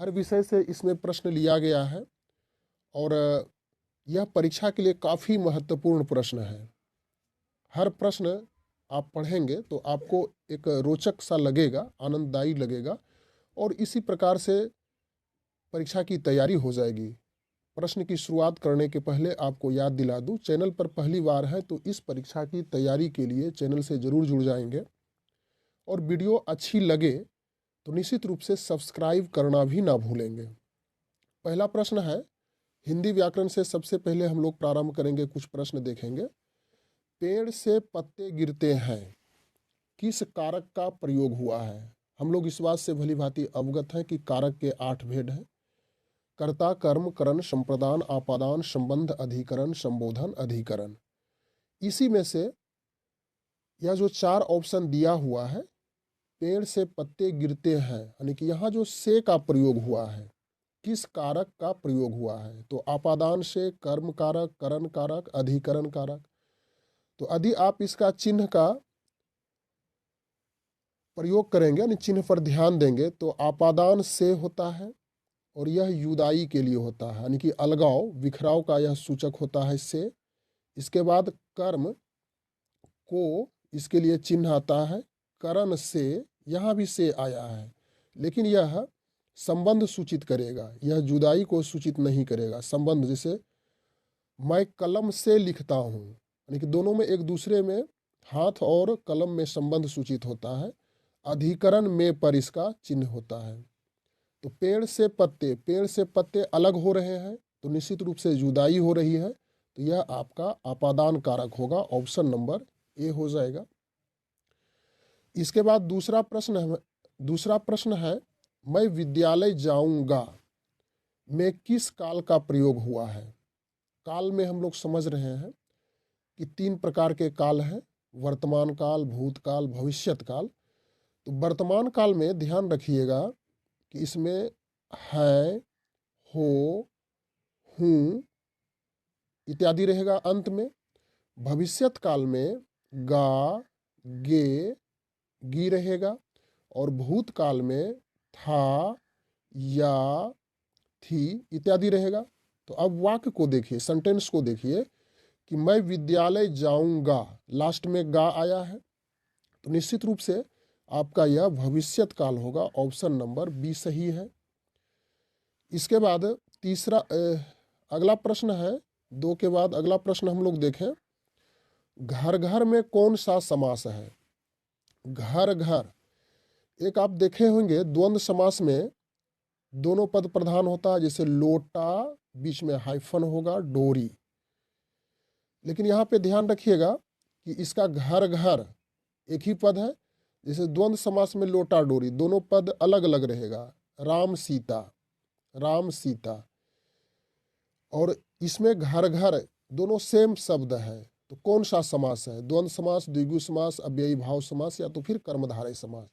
हर विषय से इसमें प्रश्न लिया गया है और यह परीक्षा के लिए काफ़ी महत्वपूर्ण प्रश्न है। हर प्रश्न आप पढ़ेंगे तो आपको एक रोचक सा लगेगा, आनंददायी लगेगा और इसी प्रकार से परीक्षा की तैयारी हो जाएगी। प्रश्न की शुरुआत करने के पहले आपको याद दिला दूं, चैनल पर पहली बार है तो इस परीक्षा की तैयारी के लिए चैनल से ज़रूर जुड़ जाएंगे और वीडियो अच्छी लगे तो निश्चित रूप से सब्सक्राइब करना भी ना भूलेंगे। पहला प्रश्न है, हिंदी व्याकरण से सबसे पहले हम लोग प्रारंभ करेंगे, कुछ प्रश्न देखेंगे। पेड़ से पत्ते गिरते हैं, किस कारक का प्रयोग हुआ है? हम लोग इस बात से भली भांति अवगत हैं कि कारक के 8 भेद हैं। कर्ता, कर्म, करण, संप्रदान, आपादान, संबंध, अधिकरण, संबोधन, अधिकरण। इसी में से यह जो 4 ऑप्शन दिया हुआ है, पेड़ से पत्ते गिरते हैं, यानी कि यहाँ जो से का प्रयोग हुआ है, किस कारक का प्रयोग हुआ है? तो आपादान से, कर्म कारक, करण कारक, अधिकरण कारक। तो यदि आप इसका चिन्ह का प्रयोग करेंगे, यानी चिन्ह पर ध्यान देंगे, तो आपादान से होता है और यह युदाई के लिए होता है, यानी कि अलगाव, बिखराव का यह सूचक होता है से। इसके बाद कर्म को, इसके लिए चिन्ह आता है करण से, यहाँ भी से आया है, लेकिन यह संबंध सूचित करेगा, यह जुदाई को सूचित नहीं करेगा। संबंध, जैसे मैं कलम से लिखता हूँ, यानी कि दोनों में एक दूसरे में हाथ और कलम में संबंध सूचित होता है। अधिकरण में पर इसका चिन्ह होता है। तो पेड़ से पत्ते अलग हो रहे हैं तो निश्चित रूप से जुदाई हो रही है, तो यह आपका आपादान कारक होगा, ऑप्शन नंबर ए हो जाएगा। इसके बाद दूसरा प्रश्न है, मैं विद्यालय जाऊंगा में किस काल का प्रयोग हुआ है? काल में हम लोग समझ रहे हैं कि 3 प्रकार के काल हैं, वर्तमान काल, भूतकाल, भविष्यत काल। तो वर्तमान काल में ध्यान रखिएगा कि इसमें है, हो, हूँ इत्यादि रहेगा अंत में। भविष्यत काल में गा, गे, गी रहेगा और भूतकाल में था, या, थी इत्यादि रहेगा। तो अब वाक्य को देखिए, सेंटेंस को देखिए कि मैं विद्यालय जाऊंगा, लास्ट में गा आया है, तो निश्चित रूप से आपका यह भविष्यत काल होगा, ऑप्शन नंबर बी सही है। इसके बाद अगला प्रश्न है, 2 के बाद अगला प्रश्न हम लोग देखें, घर घर में कौन सा समास है? घर घर, एक आप देखे होंगे द्वंद्व समास में दोनों पद प्रधान होता है, जैसे लोटा, बीच में हाइफन होगा, डोरी। लेकिन यहाँ पे ध्यान रखिएगा कि इसका घर घर एक ही पद है, जैसे द्वंद्व समास में लोटा, डोरी दोनों पद अलग अलग रहेगा। राम सीता, राम सीता, और इसमें घर घर दोनों सेम शब्द है, तो कौन सा समास है? द्वंद्व समास, द्विगु समास, अव्ययी भाव समास, या तो फिर कर्मधारय समास।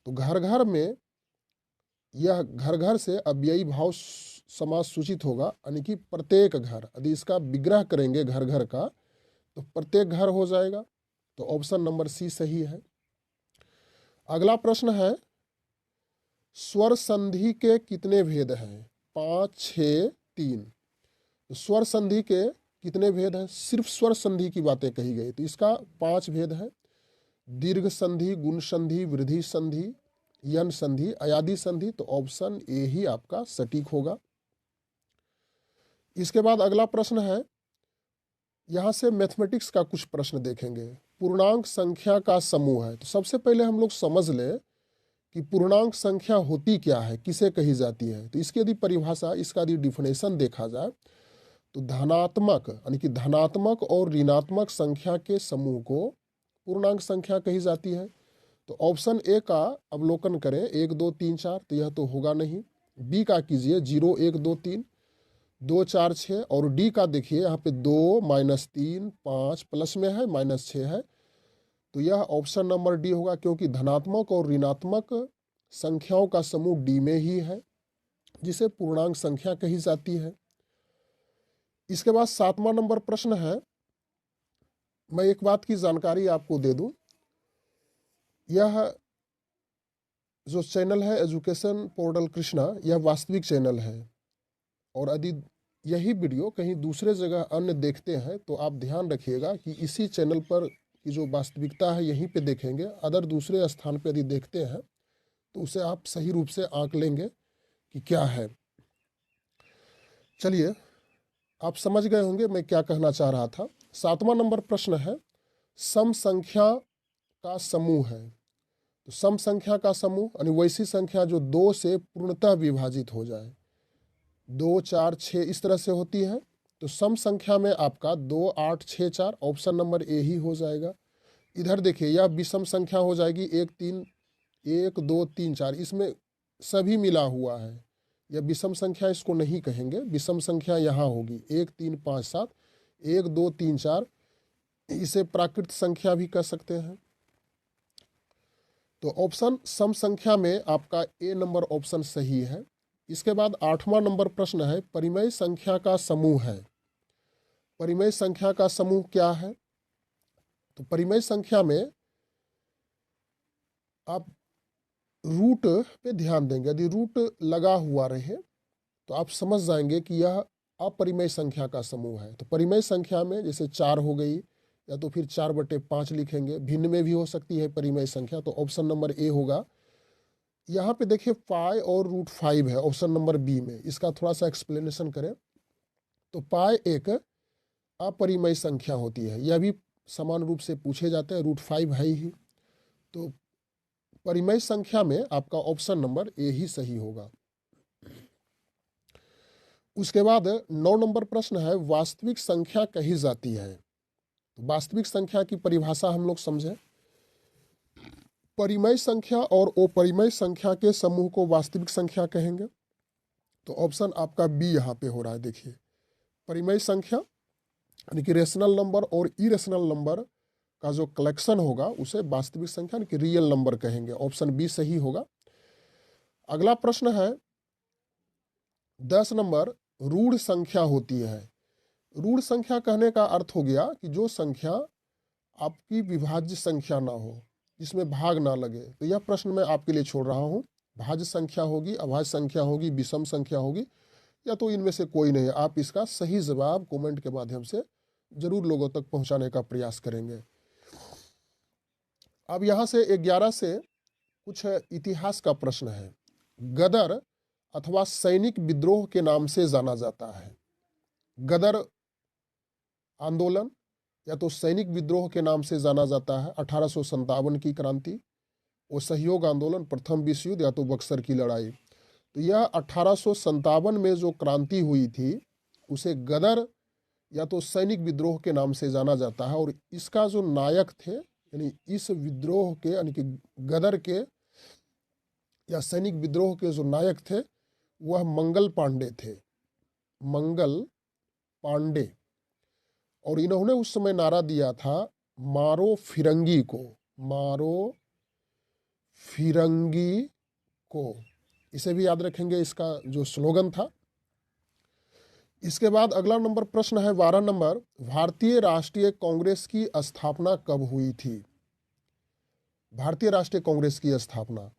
तो घर घर में यह घर घर से अव्ययी भाव समास सूचित होगा, यानी कि प्रत्येक घर। यदि इसका विग्रह करेंगे घर घर का तो प्रत्येक घर हो जाएगा, तो ऑप्शन नंबर सी सही है। अगला प्रश्न है, स्वर संधि के कितने भेद हैं? 5, 6, 3। तो स्वर संधि के कितने भेद हैं? सिर्फ स्वर संधि की बातें कही गई, तो इसका 5 भेद है। दीर्घ संधि, गुण संधि, वृद्धि संधि, यन संधि, अयादि संधि। तो ऑप्शन ए ही आपका सटीक होगा। इसके बाद अगला प्रश्न है, यहां से मैथमेटिक्स का कुछ प्रश्न देखेंगे। पूर्णांक संख्या का समूह है, तो सबसे पहले हम लोग समझ लें कि पूर्णांक संख्या होती क्या है, किसे कही जाती है। तो इसकी यदि परिभाषा, इसका यदि डिफिनेशन देखा जाए तो धनात्मक, यानी कि धनात्मक और ऋणात्मक संख्या के समूह को पूर्णांक संख्या कही जाती है। तो ऑप्शन ए का अवलोकन करें, 1, 2, 3, 4, तो यह तो होगा नहीं। बी का कीजिए, 0, 1, 2, 3, 2, 4, 6, और डी का देखिए यहाँ पे 2, -3, 5, प्लस में है, -6 है, तो यह ऑप्शन नंबर डी होगा, क्योंकि धनात्मक और ऋणात्मक संख्याओं का समूह डी में ही है, जिसे पूर्णांक संख्या कही जाती है। इसके बाद 7वां नंबर प्रश्न है, मैं एक बात की जानकारी आपको दे दूं, यह जो चैनल है एजुकेशन पोर्टल कृष्णा, यह वास्तविक चैनल है। और यदि यही वीडियो कहीं दूसरे जगह अन्य देखते हैं तो आप ध्यान रखिएगा कि इसी चैनल पर की जो वास्तविकता है यहीं पे देखेंगे। अदर दूसरे स्थान पे यदि देखते हैं तो उसे आप सही रूप से आंक लेंगे कि क्या है। चलिए, आप समझ गए होंगे मैं क्या कहना चाह रहा था। 7वां नंबर प्रश्न है, सम संख्या का समूह है। तो सम संख्या का समूह यानी वैसी संख्या जो 2 से पूर्णतः विभाजित हो जाए। 2, 4, 6 इस तरह से होती है। तो सम संख्या में आपका 2, 8, 6, 4 ऑप्शन नंबर ए ही हो जाएगा। इधर देखिए, यह विषम संख्या हो जाएगी 1, 3, 1, 2, 3, 4, इसमें सभी मिला हुआ है। यह विषम संख्या इसको नहीं कहेंगे। विषम संख्या यहाँ होगी 1, 3, 5, 7, 1, 2, 3, 4। इसे प्राकृत संख्या भी कह सकते हैं। तो ऑप्शन सम संख्या में आपका ए नंबर ऑप्शन सही है। इसके बाद 8वां नंबर प्रश्न है, परिमेय संख्या का समूह है। परिमेय संख्या का समूह क्या है? तो परिमेय संख्या में आप रूट पे ध्यान देंगे। यदि रूट लगा हुआ रहे तो आप समझ जाएंगे कि यह अपरिमेय संख्या का समूह है। तो परिमेय संख्या में जैसे 4 हो गई, या तो फिर 4/5 लिखेंगे। भिन्न में भी हो सकती है परिमेय संख्या, तो ऑप्शन नंबर ए होगा। यहाँ पे देखिए पाई और √5 है ऑप्शन नंबर बी में। इसका थोड़ा सा एक्सप्लेनेशन करें तो पाई एक अपरिमेय संख्या होती है। यह भी समान रूप से पूछे जाते हैं, √5 है ही। तो परिमेय संख्या में आपका ऑप्शन नंबर ए ही सही होगा। उसके बाद 9 नंबर प्रश्न है, वास्तविक संख्या कही जाती है। तो वास्तविक संख्या की परिभाषा हम लोग समझें। परिमेय संख्या और अपरिमेय संख्या के समूह को वास्तविक संख्या कहेंगे। तो ऑप्शन आपका बी यहाँ पे हो रहा है। देखिए, परिमेय संख्या यानी कि रेशनल नंबर और इरेशनल नंबर का जो कलेक्शन होगा उसे वास्तविक संख्या यानी कि रियल नंबर कहेंगे। ऑप्शन बी सही होगा। अगला प्रश्न है 10 नंबर, ऋण संख्या होती है। ऋण संख्या कहने का अर्थ हो गया कि जो संख्या आपकी विभाज्य संख्या ना हो, जिसमें भाग ना लगे। तो यह प्रश्न मैं आपके लिए छोड़ रहा हूँ। भाज्य संख्या होगी, अभाज्य संख्या होगी, विषम संख्या होगी, या तो इनमें से कोई नहीं है। आप इसका सही जवाब कमेंट के माध्यम से जरूर लोगों तक पहुंचाने का प्रयास करेंगे। अब यहाँ से 11 से कुछ इतिहास का प्रश्न है। गदर अथवा सैनिक विद्रोह के नाम से जाना जाता है। गदर आंदोलन या तो सैनिक विद्रोह के नाम से जाना जाता है। 1857 की क्रांति, वो सहयोग आंदोलन, प्रथम विश्व युद्ध, या तो बक्सर की लड़ाई। तो यह 1857 में जो क्रांति हुई थी उसे गदर या तो सैनिक विद्रोह के नाम से जाना जाता है। और इसका जो नायक थे, यानी इस विद्रोह के यानी कि गदर के या सैनिक विद्रोह के जो नायक थे वह मंगल पांडे थे। मंगल पांडे। और इन्होंने उस समय नारा दिया था, मारो फिरंगी को, मारो फिरंगी को। इसे भी याद रखेंगे, इसका जो स्लोगन था। इसके बाद अगला नंबर प्रश्न है 12 नंबर, भारतीय राष्ट्रीय कांग्रेस की स्थापना कब हुई थी? भारतीय राष्ट्रीय कांग्रेस की स्थापना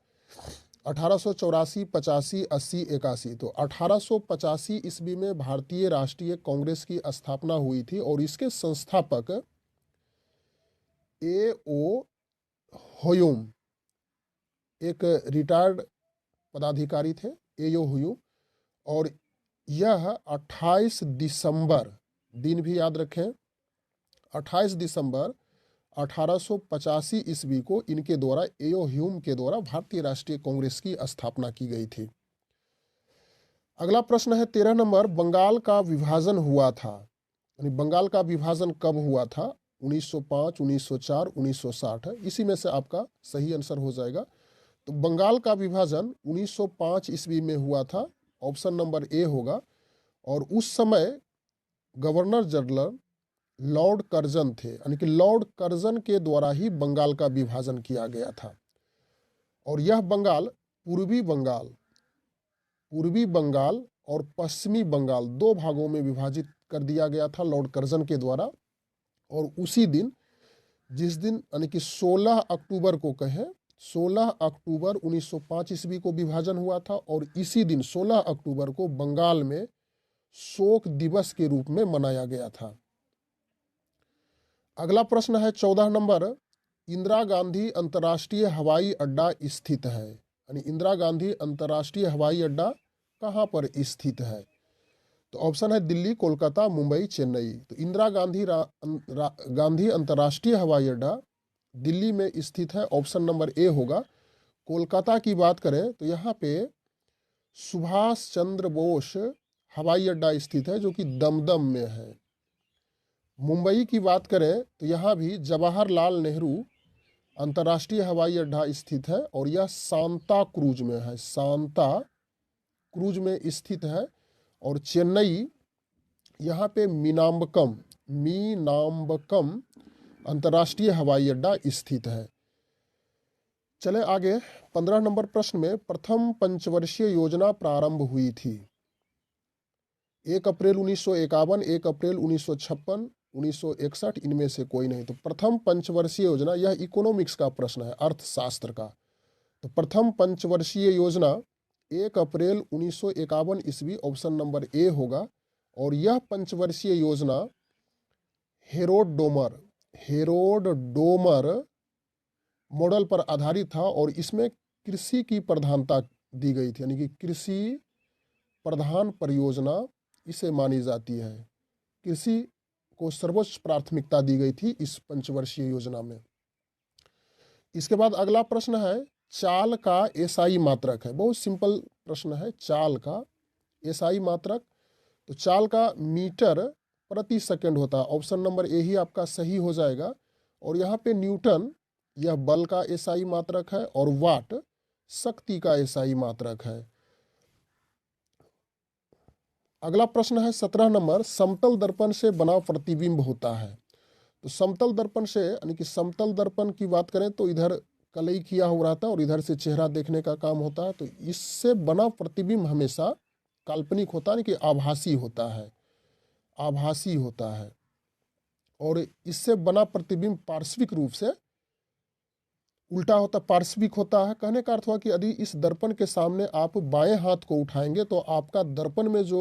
1884, 85, 80, 81। तो 1885 ईस्वी में भारतीय राष्ट्रीय कांग्रेस की स्थापना हुई थी। और इसके संस्थापक A.O. ह्यूम एक रिटायर्ड पदाधिकारी थे, A.O. ह्यूम। और यह 28 दिसंबर, दिन भी याद रखें, 28 दिसंबर 1885 ईस्वी को इनके द्वारा, A.O. ह्यूम के द्वारा भारतीय राष्ट्रीय कांग्रेस की स्थापना की गई थी। अगला प्रश्न है 13 नंबर, बंगाल का विभाजन हुआ था। यानी बंगाल का विभाजन कब हुआ था? 1905, 1904, 1960 है। इसी में से आपका सही आंसर हो जाएगा। तो बंगाल का विभाजन 1905 ईस्वी में हुआ था। ऑप्शन नंबर ए होगा। और उस समय गवर्नर जनरल लॉर्ड कर्जन थे, यानी कि लॉर्ड कर्जन के द्वारा ही बंगाल का विभाजन किया गया था। और यह बंगाल पूर्वी बंगाल और पश्चिमी बंगाल 2 भागों में विभाजित कर दिया गया था लॉर्ड कर्जन के द्वारा। और उसी दिन, जिस दिन यानी कि 16 अक्टूबर को कहें 16 अक्टूबर 1905 ईस्वी को विभाजन हुआ था और इसी दिन 16 अक्टूबर को बंगाल में शोक दिवस के रूप में मनाया गया था। अगला प्रश्न है 14 नंबर, इंदिरा गांधी अंतर्राष्ट्रीय हवाई अड्डा स्थित है, यानी इंदिरा गांधी अंतर्राष्ट्रीय हवाई अड्डा कहाँ पर स्थित है? तो ऑप्शन है दिल्ली, कोलकाता, मुंबई, चेन्नई। तो इंदिरा गांधी अंतर्राष्ट्रीय हवाई अड्डा दिल्ली में स्थित है, ऑप्शन नंबर ए होगा। कोलकाता की बात करें तो यहाँ पे सुभाष चंद्र बोस हवाई अड्डा स्थित है जो कि दमदम में है। मुंबई की बात करें तो यहाँ भी जवाहरलाल नेहरू अंतर्राष्ट्रीय हवाई अड्डा स्थित है और यह सांता क्रूज में है, सांता क्रूज में स्थित है। और चेन्नई यहाँ पे मीनाम्बकम अंतर्राष्ट्रीय हवाई अड्डा स्थित है। चले आगे 15 नंबर प्रश्न में, प्रथम पंचवर्षीय योजना प्रारंभ हुई थी। 1 अप्रैल 1951, 1 अप्रैल 1956, 1961, इनमें से कोई नहीं। तो प्रथम पंचवर्षीय योजना, यह इकोनॉमिक्स का प्रश्न है, अर्थशास्त्र का। तो प्रथम पंचवर्षीय योजना 1 अप्रैल 1951 ईस्वी, ऑप्शन नंबर ए होगा। और यह पंचवर्षीय योजना हेरोड डोमर मॉडल पर आधारित था और इसमें कृषि की प्रधानता दी गई थी, यानी कि कृषि प्रधान परियोजना इसे मानी जाती है। कृषि को सर्वोच्च प्राथमिकता दी गई थी इस पंचवर्षीय योजना में। इसके बाद अगला प्रश्न है, चाल का एसआई मात्रक है। बहुत सिंपल प्रश्न है, चाल का एसआई मात्रक। तो चाल का मीटर प्रति सेकंड होता है, ऑप्शन नंबर ए ही आपका सही हो जाएगा। और यहाँ पे न्यूटन यह बल का एसआई मात्रक है और वाट शक्ति का एसआई मात्रक है। अगला प्रश्न है 17 नंबर, समतल दर्पण से बना प्रतिबिंब होता है। तो समतल दर्पण से, यानी कि समतल दर्पण की बात करें तो इधर कलई किया हो रहता है और इधर से चेहरा देखने का काम होता है। तो इससे बना प्रतिबिंब हमेशा काल्पनिक होता है, कि आभासी होता है, आभासी होता है। और इससे बना प्रतिबिंब पार्श्विक रूप से उल्टा होता, पार्श्विक होता है। कहने का अर्थ हुआ कि यदि इस दर्पण के सामने आप बाएं हाथ को उठाएंगे तो आपका दर्पण में जो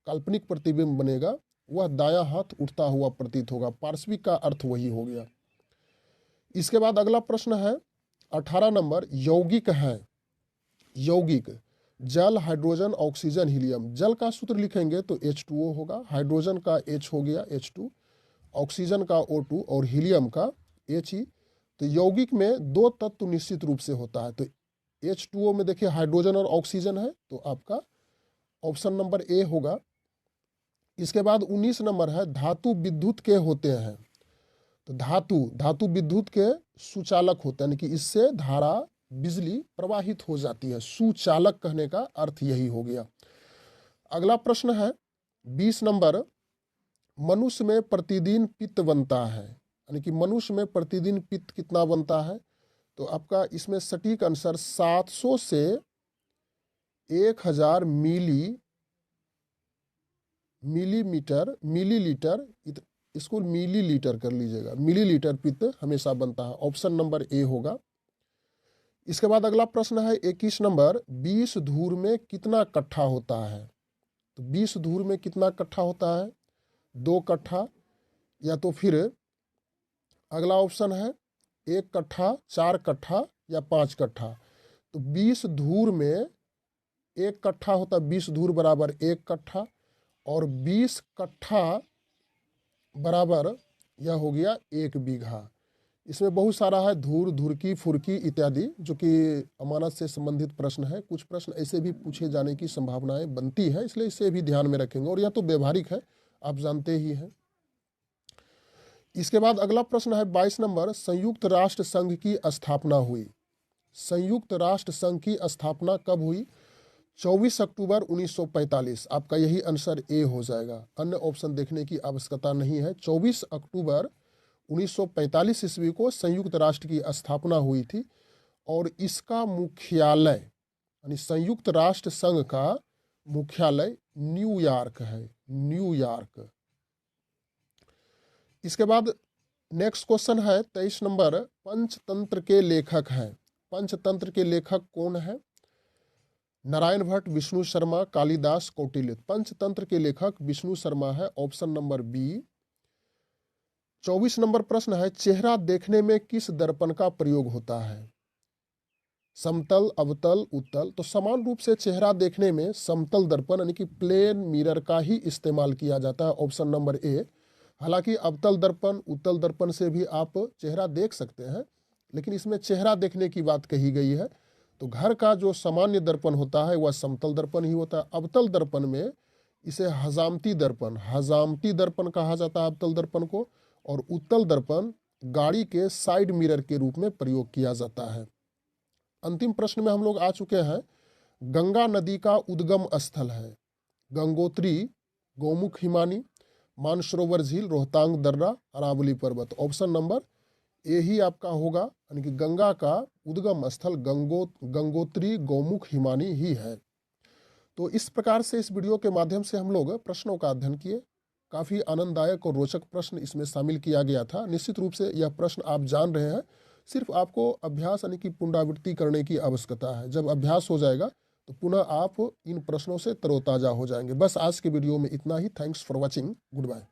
काल्पनिक प्रतिबिंब बनेगा वह दायां हाथ उठता हुआ प्रतीत होगा। पार्श्विक का अर्थ वही हो गया। इसके बाद अगला प्रश्न है 18 नंबर, यौगिक है। यौगिक जल, हाइड्रोजन, ऑक्सीजन, हीलियम। जल का सूत्र लिखेंगे तो H2O होगा, हाइड्रोजन का H हो गया H2, ऑक्सीजन का O2 और हीलियम का He। तो यौगिक में दो तत्व निश्चित रूप से होता है। तो H2O में देखिए हाइड्रोजन और ऑक्सीजन है, तो आपका ऑप्शन नंबर ए होगा। इसके बाद 19 नंबर है, धातु विद्युत के होते हैं। तो धातु विद्युत के सुचालक होते हैं, यानी कि इससे धारा बिजली प्रवाहित हो जाती है। सुचालक कहने का अर्थ यही हो गया। अगला प्रश्न है 20 नंबर, मनुष्य में प्रतिदिन पित्त बनता है, यानी कि मनुष्य में प्रतिदिन पित्त कितना बनता है? तो आपका इसमें सटीक आंसर 700 से 1000 मिलीलीटर, इसको मिलीलीटर कर लीजिएगा, मिलीलीटर पित्त हमेशा बनता है। ऑप्शन नंबर ए होगा। इसके बाद अगला प्रश्न है 21 नंबर, 20 धूर में कितना कट्ठा होता है? तो 20 धूर में कितना कट्ठा होता है? 2 कट्ठा, या तो फिर अगला ऑप्शन है 1 कट्ठा, 4 कट्ठा या 5 कट्ठा। तो 20 धूर में 1 कट्ठा होता है, 20 धूर बराबर 1 कट्ठा, और 20 कट्ठा बराबर यह हो गया 1 बीघा। इसमें बहुत सारा है, धूर, धुरकी, फुरकी इत्यादि, जो कि अमानत से संबंधित प्रश्न है। कुछ प्रश्न ऐसे भी पूछे जाने की संभावनाएं बनती है, इसलिए इसे भी ध्यान में रखेंगे। और यह तो व्यवहारिक है, आप जानते ही हैं। इसके बाद अगला प्रश्न है 22 नंबर, संयुक्त राष्ट्र संघ की स्थापना हुई। संयुक्त राष्ट्र संघ की स्थापना कब हुई? 24 अक्टूबर 1945। आपका यही आंसर ए हो जाएगा, अन्य ऑप्शन देखने की आवश्यकता नहीं है। 24 अक्टूबर 1945 ईस्वी को संयुक्त राष्ट्र की स्थापना हुई थी और इसका मुख्यालय, यानी संयुक्त राष्ट्र संघ का मुख्यालय न्यूयॉर्क है, न्यूयॉर्क। इसके बाद नेक्स्ट क्वेश्चन है 23 नंबर, पंचतंत्र के लेखक हैं। पंचतंत्र के लेखक कौन है? नारायण भट्ट, विष्णु शर्मा, कालिदास, कौटिल्य। पंचतंत्र के लेखक विष्णु शर्मा है, ऑप्शन नंबर बी। 24 नंबर प्रश्न है, चेहरा देखने में किस दर्पण का प्रयोग होता है? समतल, अवतल, उत्तल। तो समान रूप से चेहरा देखने में समतल दर्पण यानी कि प्लेन मिरर का ही इस्तेमाल किया जाता है, ऑप्शन नंबर ए। हालांकि अवतल दर्पण, उत्तल दर्पण से भी आप चेहरा देख सकते हैं, लेकिन इसमें चेहरा देखने की बात कही गई है। तो घर का जो सामान्य दर्पण होता है वह समतल दर्पण ही होता है। अवतल दर्पण में इसे हजामती दर्पण कहा जाता है अवतल दर्पण को, और उत्तल दर्पण गाड़ी के साइड मिरर के रूप में प्रयोग किया जाता है। अंतिम प्रश्न में हम लोग आ चुके हैं। गंगा नदी का उद्गम स्थल है गंगोत्री, गौमुख हिमानी, मानसरोवर झील, रोहतांग दर्रा, अरावली पर्वत। ऑप्शन नंबर ए ही आपका होगा, यानी कि गंगा का उद्गम स्थल गंगोत्री, गौमुख हिमानी ही है। तो इस प्रकार से इस वीडियो के माध्यम से हम लोग प्रश्नों का अध्ययन किए। काफ़ी आनंददायक और रोचक प्रश्न इसमें शामिल किया गया था। निश्चित रूप से यह प्रश्न आप जान रहे हैं, सिर्फ आपको अभ्यास यानी कि पुनरावृत्ति करने की आवश्यकता है। जब अभ्यास हो जाएगा तो पुनः आप इन प्रश्नों से तरोताज़ा हो जाएंगे। बस आज के वीडियो में इतना ही। Thanks for watching. Good bye.